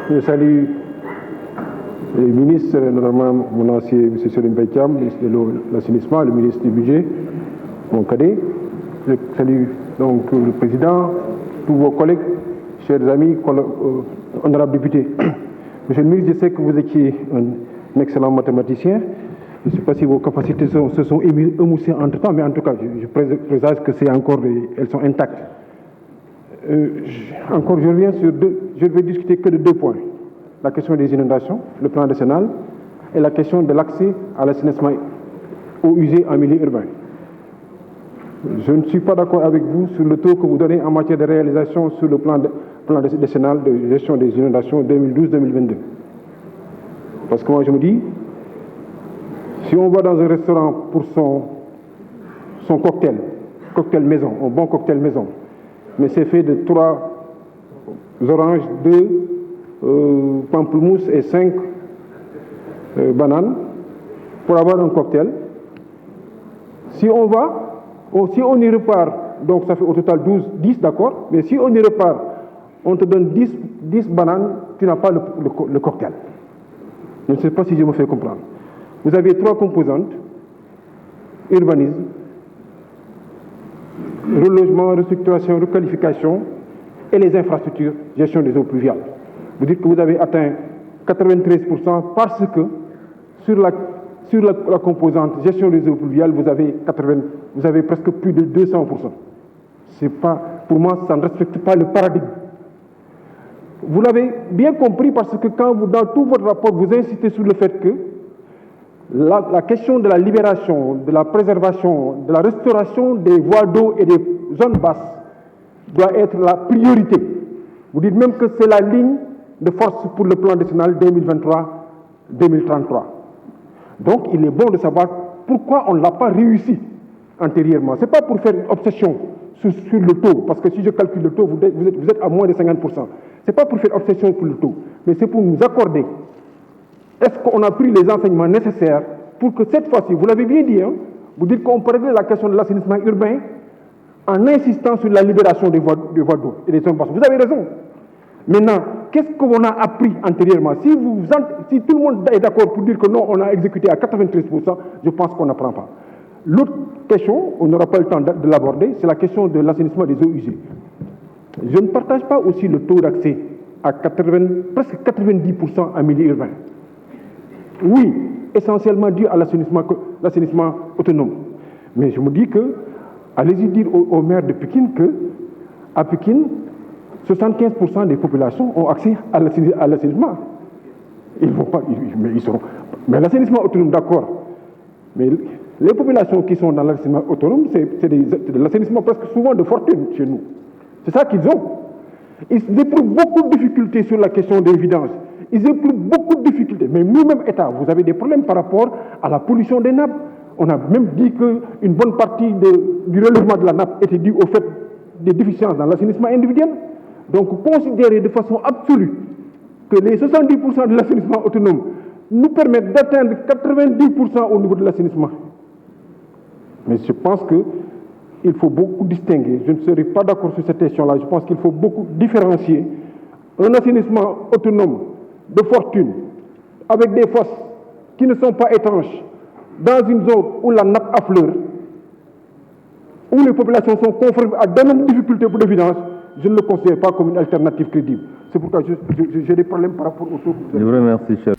Je salue les ministres, notamment mon ancien M. Selim Beytiam, ministre de l'assainissement, le ministre du budget, mon cadet. Je salue donc le président, tous vos collègues, chers amis, honorables députés. Monsieur le ministre, je sais que vous étiez un excellent mathématicien. Je ne sais pas si vos capacités se sont émoussées entre-temps, mais en tout cas, je présage que elles sont intactes. Je reviens sur je ne vais discuter que de 2 points. La question des inondations, le plan décennal, et la question de l'accès à l'assainissement eau usée en milieu urbain. Je ne suis pas d'accord avec vous sur le taux que vous donnez en matière de réalisation sur le plan décennal de gestion des inondations 2012-2022. Parce que moi je me dis, si on va dans un restaurant pour son cocktail maison, un bon cocktail maison, mais c'est fait de 3 oranges, 2 pamplemousse et 5 bananes pour avoir un cocktail. Si on y repart, donc ça fait au total 10, d'accord, mais si on y repart, on te donne 10 bananes, tu n'as pas le cocktail. Je ne sais pas si je me fais comprendre. Vous avez 3 composantes: urbanisme, relogement, restructuration, requalification et les infrastructures, gestion des eaux pluviales. Vous dites que vous avez atteint 93% parce que sur la composante gestion des eaux pluviales, vous avez presque plus de 200%. Pour moi, ça ne respecte pas le paradigme. Vous l'avez bien compris parce que quand dans tout votre rapport, vous insistez sur le fait que la question de la libération, de la préservation, de la restauration des voies d'eau et des zones basses doit être la priorité. Vous dites même que c'est la ligne de force pour le plan décennal 2023-2033. Donc, il est bon de savoir pourquoi on ne l'a pas réussi antérieurement. Ce n'est pas pour faire une obsession sur le taux, parce que si je calcule le taux, vous êtes à moins de 50%. Ce n'est pas pour faire obsession pour le taux, mais c'est pour nous accorder. Est-ce qu'on a pris les enseignements nécessaires pour que cette fois-ci, vous l'avez bien dit, hein, vous dites qu'on peut régler la question de l'assainissement urbain en insistant sur la libération des voies d'eau et des zones basses. Vous avez raison. Maintenant, qu'est-ce qu'on a appris antérieurement? Si tout le monde est d'accord pour dire que non, on a exécuté à 93%, je pense qu'on n'apprend pas. L'autre question, on n'aura pas le temps de l'aborder, c'est la question de l'assainissement des eaux usées. Je ne partage pas aussi le taux d'accès à presque 90% en milieu urbain. Oui, essentiellement dû à l'assainissement autonome. Mais je me dis que, allez-y dire au maire de Pékin qu'à Pékin, 75% des populations ont accès à l'assainissement. Ils vont pas, mais l'assainissement autonome, d'accord. Mais les populations qui sont dans l'assainissement autonome, c'est de l'assainissement presque souvent de fortune chez nous. C'est ça qu'ils ont. Ils éprouvent beaucoup de difficultés sur la question des vidanges. Ils éprouvent beaucoup de difficultés. Mais nous-mêmes, État, vous avez des problèmes par rapport à la pollution des nappes. On a même dit qu'une bonne partie du relèvement de la nappe était due au fait des déficiences dans l'assainissement individuel. Donc, considérer de façon absolue que les 70% de l'assainissement autonome nous permettent d'atteindre 90% au niveau de l'assainissement. Mais je pense qu'il faut beaucoup distinguer. Je ne serai pas d'accord sur cette question-là. Je pense qu'il faut beaucoup différencier un assainissement autonome de fortune, avec des fosses qui ne sont pas étanches, dans une zone où la nappe affleure, où les populations sont confrontées à d'énormes difficultés pour l'évidence. Je ne le considère pas comme une alternative crédible. C'est pourquoi j'ai des problèmes par rapport au taux. Je vous remercie, chef.